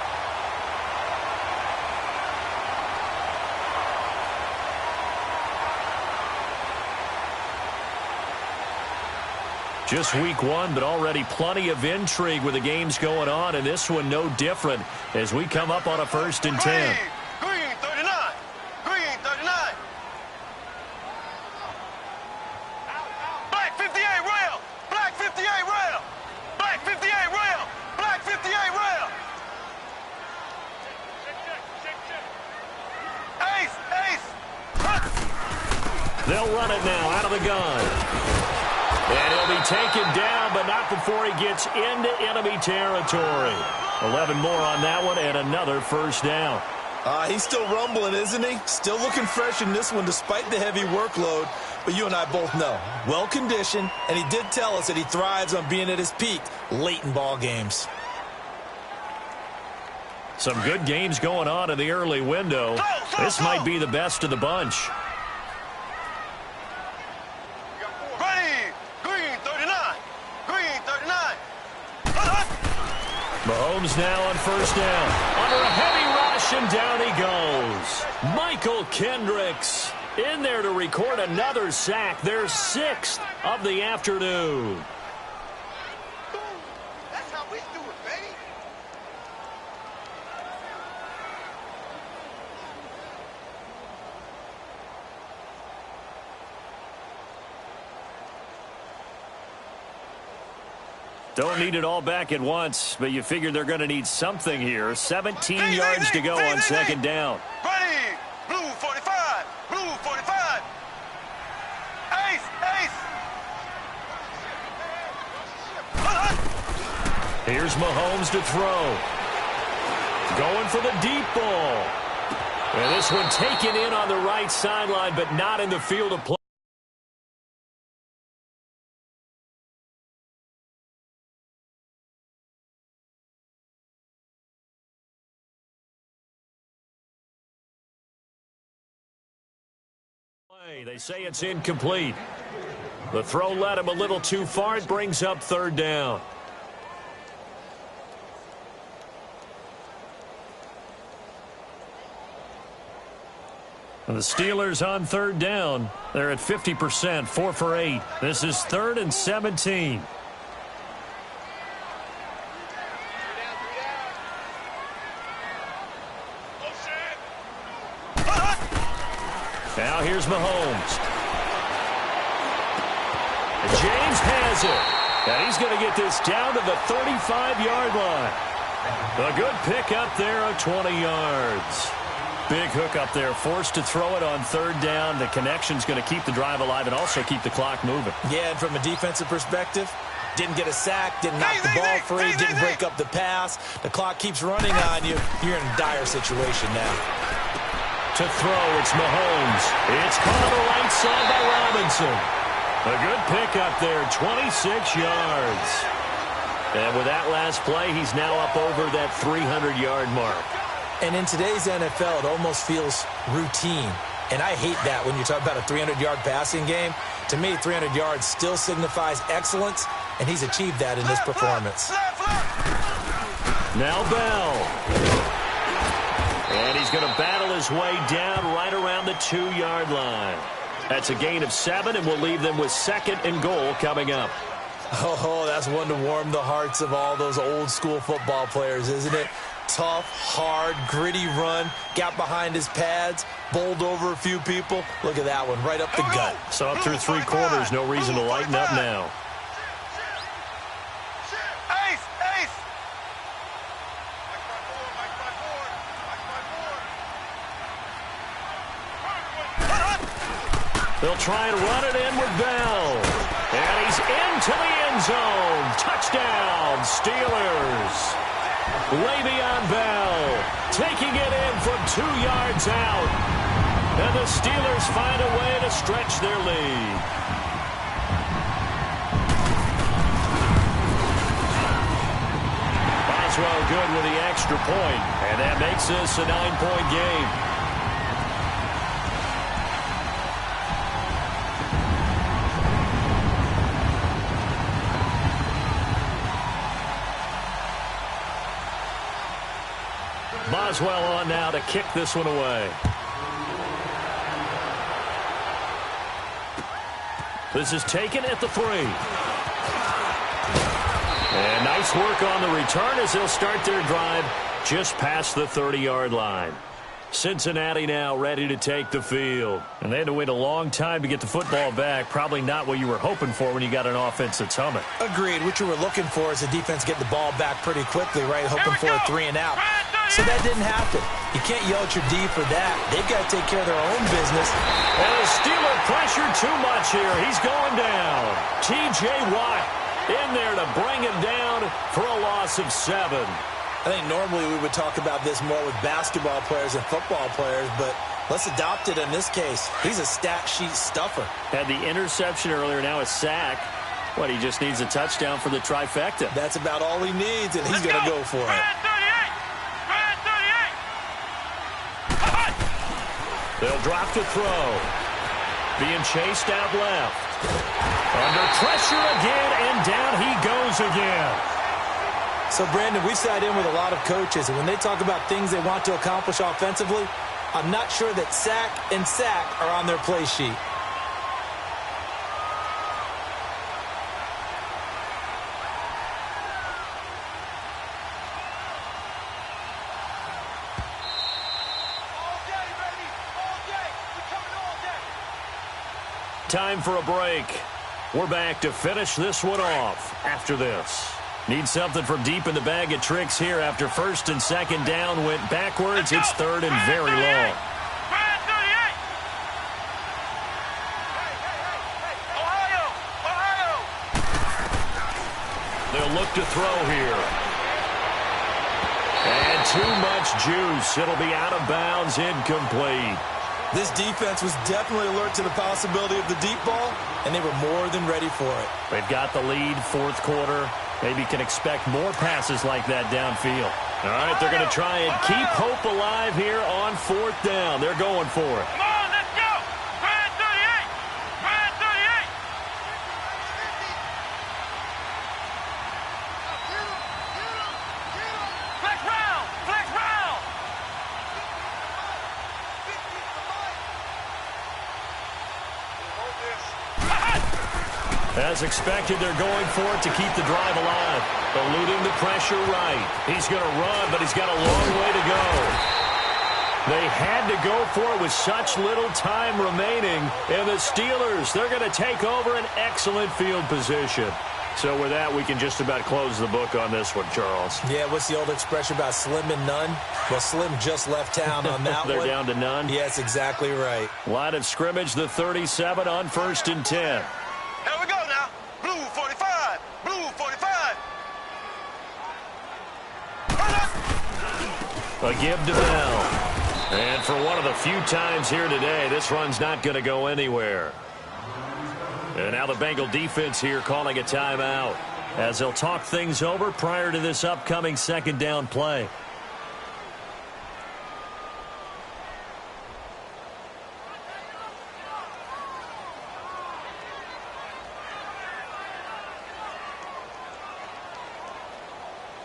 Just week one, but already plenty of intrigue with the games going on, and this one no different as we come up on a 1st and 10. Green 39. Green 39. Black 58 rail. Black 58 rail. Black 58 rail. Black 58 rail. Ace. Ace. They'll run it now out of the gun. And he'll be taken down, but not before he gets into enemy territory. 11 more on that one, and another 1st down. He's still rumbling, isn't he? Still looking fresh in this one despite the heavy workload. But you and I both know, well-conditioned, and he did tell us that he thrives on being at his peak late in ball games. Some good games going on in the early window. This might be the best of the bunch. Mahomes now on 1st down. Under a heavy rush, and down he goes. Michael Kendricks in there to record another sack. Their 6th of the afternoon. That's how we do it, baby. Don't need it all back at once, but you figure they're going to need something here. 17 yards to go on 2nd down. Ready. Blue 45. Blue 45. Ace. Ace. Here's Mahomes to throw. Going for the deep ball. And this one taken in on the right sideline, but not in the field of play. They say it's incomplete. The throw led him a little too far. It brings up 3rd down. And the Steelers on 3rd down. They're at 50%, 4 for 8. This is 3rd and 17. Now here's Mahomes. And James has it. And he's going to get this down to the 35-yard line. A good pick up there of 20 yards. Big hook up there, forced to throw it on 3rd down. The connection's going to keep the drive alive and also keep the clock moving. Yeah, and from a defensive perspective, didn't get a sack, didn't knock the ball free, didn't break up the pass. The clock keeps running on you. You're in a dire situation now. To throw, it's Mahomes. It's caught on the right side by Robinson. A good pickup there, 26 yards. And with that last play, he's now up over that 300-yard mark. And in today's NFL, it almost feels routine. And I hate that when you talk about a 300-yard passing game. To me, 300 yards still signifies excellence, and he's achieved that in this performance. Now Bell. And he's going to battle his way down right around the 2-yard line. That's a gain of 7, and we'll leave them with 2nd and goal coming up. Oh, that's one to warm the hearts of all those old-school football players, isn't it? Tough, hard, gritty run, got behind his pads, bowled over a few people. Look at that one, right up the gut. So up through 3 quarters, no reason to lighten up now. They'll try and run it in with Bell. And he's into the end zone. Touchdown, Steelers. Le'Veon Bell taking it in from 2 yards out. And the Steelers find a way to stretch their lead. Boswell good with the extra point. And that makes this a 9-point game. Boswell on now to kick this one away. This is taken at the 3. And nice work on the return as they'll start their drive just past the 30-yard line. Cincinnati now ready to take the field. And they had to wait a long time to get the football back. Probably not what you were hoping for when you got an offense that's humming. Agreed. What you were looking for is the defense getting the ball back pretty quickly, right? Hoping for a 3 and out. So that didn't happen. You can't yell at your D for that. They've got to take care of their own business. And the Steeler pressure too much here. He's going down. T.J. Watt in there to bring him down for a loss of 7. I think normally we would talk about this more with basketball players and football players, but let's adopt it in this case. He's a stat sheet stuffer. Had the interception earlier, now a sack. What, he just needs a touchdown for the trifecta. That's about all he needs, and he's going to go for it. They'll drop to throw. Being chased out left. Under pressure again, and down he goes again. So, Brandon, we sat in with a lot of coaches, and when they talk about things they want to accomplish offensively, I'm not sure that sack and sack are on their play sheet. Time for a break. We're back to finish this one off after this. Need something from deep in the bag of tricks here after first and second down went backwards. It's third and very long. They'll look to throw here. And too much juice. It'll be out of bounds, incomplete. This defense was definitely alert to the possibility of the deep ball, and they were more than ready for it. They've got the lead, fourth quarter. Maybe can expect more passes like that downfield. All right, they're going to try and keep hope alive here on fourth down. They're going for it. Come on, let's go. Brad 38. Brad 38. Flex round. Flex round. As expected, they're going for it to keep the drive alive. Eluding the pressure right. He's going to run, but he's got a long way to go. They had to go for it with such little time remaining. And the Steelers, they're going to take over an excellent field position. So with that, we can just about close the book on this one, Charles. Yeah, what's the old expression about slim and none? Well, Slim just left town on that They're one. down to none? Yes, exactly right. Line of scrimmage, the 37 on first and 10. Here we go now. Blue 45. Blue 45. A give to Bell. And for one of the few times here today, this run's not going to go anywhere. And now the Bengal defense here calling a timeout as they'll talk things over prior to this upcoming second down play.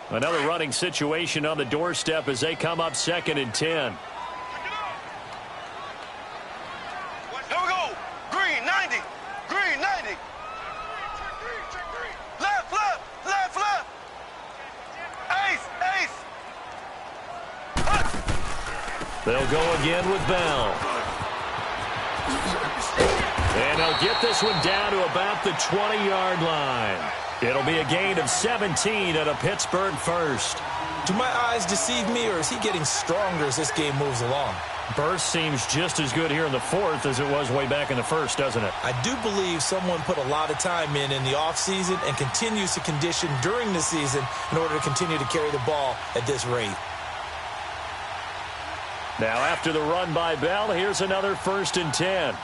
Another running situation on the doorstep as they come up second and 10. Here we go. Green 90. Green 90. Left, left, left, left. Ace, ace. They'll go again with Bell. And they'll get this one down to about the 20-yard line. It'll be a gain of 17 at a Pittsburgh first. Do my eyes deceive me, or is he getting stronger as this game moves along? Burst seems just as good here in the fourth as it was way back in the first, doesn't it? I do believe someone put a lot of time in the offseason and continues to condition during the season in order to continue to carry the ball at this rate. Now after the run by Bell, here's another first and 10.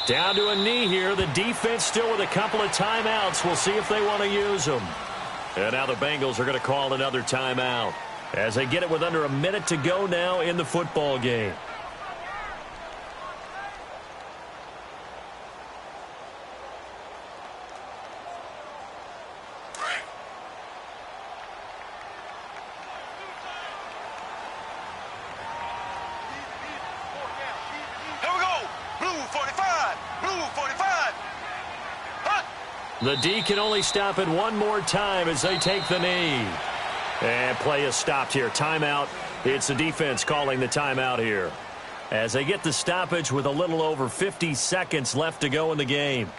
Down to a knee here. The defense still with a couple of timeouts. We'll see if they want to use them. And now the Bengals are going to call another timeout as they get it with under a minute to go now in the football game. Here we go. Blue 45. Blue The D can only stop it one more time as they take the knee. And play is stopped here. Timeout. It's the defense calling the timeout here, as they get the stoppage with a little over 50 seconds left to go in the game.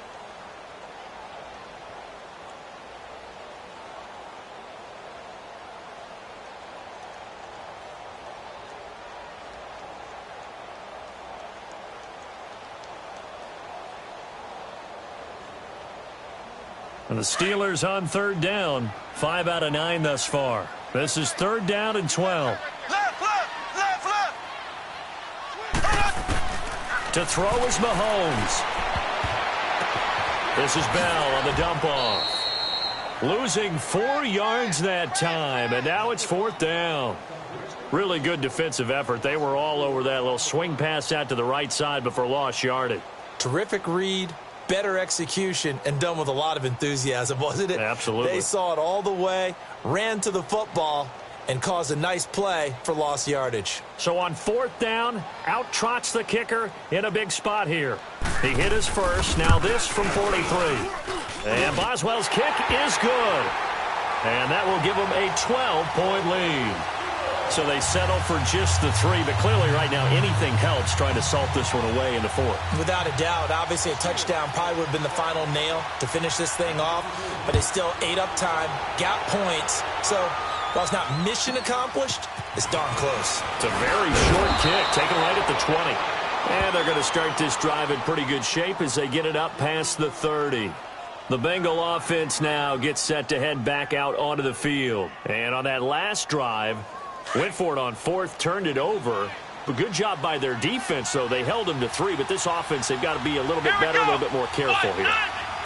And the Steelers on third down. 5 out of 9 thus far. This is third down and 12. Left, left, left, left. To throw is Mahomes. This is Bell on the dump off. Losing 4 yards that time, and now it's fourth down. Really good defensive effort. They were all over that little swing pass out to the right side before lost yardage. Terrific read, better execution, and done with a lot of enthusiasm, wasn't it? Absolutely. They saw it all the way, ran to the football, and caused a nice play for lost yardage. So on fourth down, out trots the kicker in a big spot here. He hit his first. Now this from 43. And Boswell's kick is good. And that will give them a 12-point lead. So they settle for just the 3, but clearly right now anything helps trying to salt this one away in the fourth. Without a doubt, obviously a touchdown probably would have been the final nail to finish this thing off, but it's still ate up time, got points. So while it's not mission accomplished, it's darn close. It's a very short kick, taken right at the 20. And they're going to start this drive in pretty good shape as they get it up past the 30. The Bengal offense now gets set to head back out onto the field. And on that last drive, went for it on fourth, turned it over. But good job by their defense, though. They held them to 3, but this offense, they've got to be a little bit better, a little bit more careful here.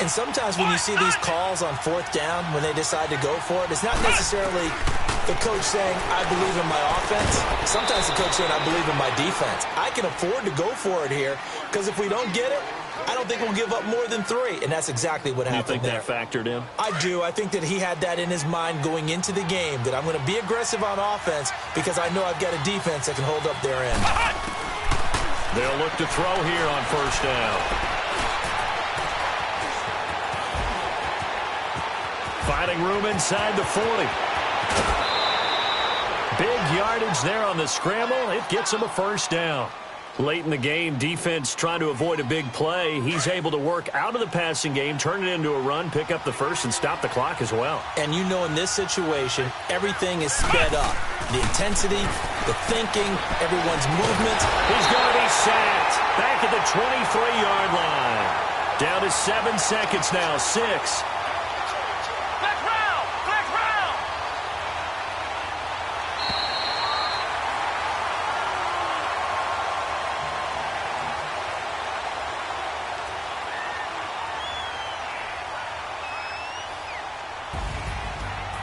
And sometimes when you see these calls on fourth down, when they decide to go for it, it's not necessarily the coach saying, I believe in my offense. Sometimes the coach saying, I believe in my defense. I can afford to go for it here, because if we don't get it, I don't think we'll give up more than 3, and that's exactly what happened there. You think that factored in? I do. I think that he had that in his mind going into the game, that I'm going to be aggressive on offense because I know I've got a defense that can hold up their end. They'll look to throw here on first down. Finding room inside the 40. Big yardage there on the scramble. It gets him a first down. Late in the game, defense trying to avoid a big play. He's able to work out of the passing game, turn it into a run, pick up the first, and stop the clock as well. And you know in this situation, everything is sped up. The intensity, the thinking, everyone's movement. He's going to be sacked. Back at the 23-yard line. Down to 7 seconds now, 6.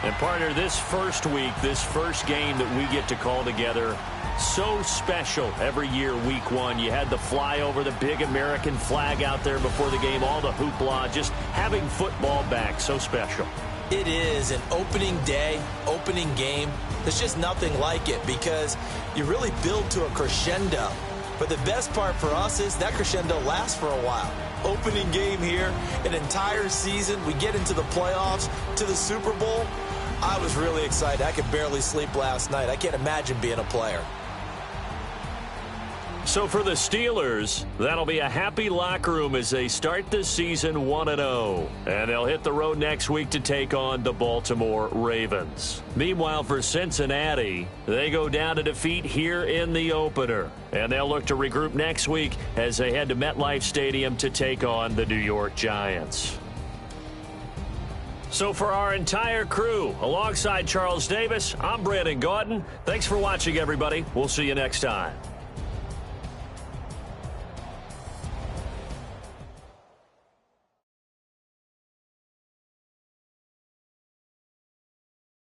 And partner, this first week, this first game that we get to call together, so special every year, week 1. You had the flyover, the big American flag out there before the game, all the hoopla, just having football back, so special. It is an opening day, opening game. There's just nothing like it because you really build to a crescendo. But the best part for us is that crescendo lasts for a while. Opening game here, an entire season. We get into the playoffs, to the Super Bowl. I was really excited. I could barely sleep last night. I can't imagine being a player. So for the Steelers, that'll be a happy locker room as they start this season 1-0. And they'll hit the road next week to take on the Baltimore Ravens. Meanwhile, for Cincinnati, they go down to defeat here in the opener. And they'll look to regroup next week as they head to MetLife Stadium to take on the New York Giants. So for our entire crew, alongside Charles Davis, I'm Brandon Gaudin. Thanks for watching, everybody. We'll see you next time.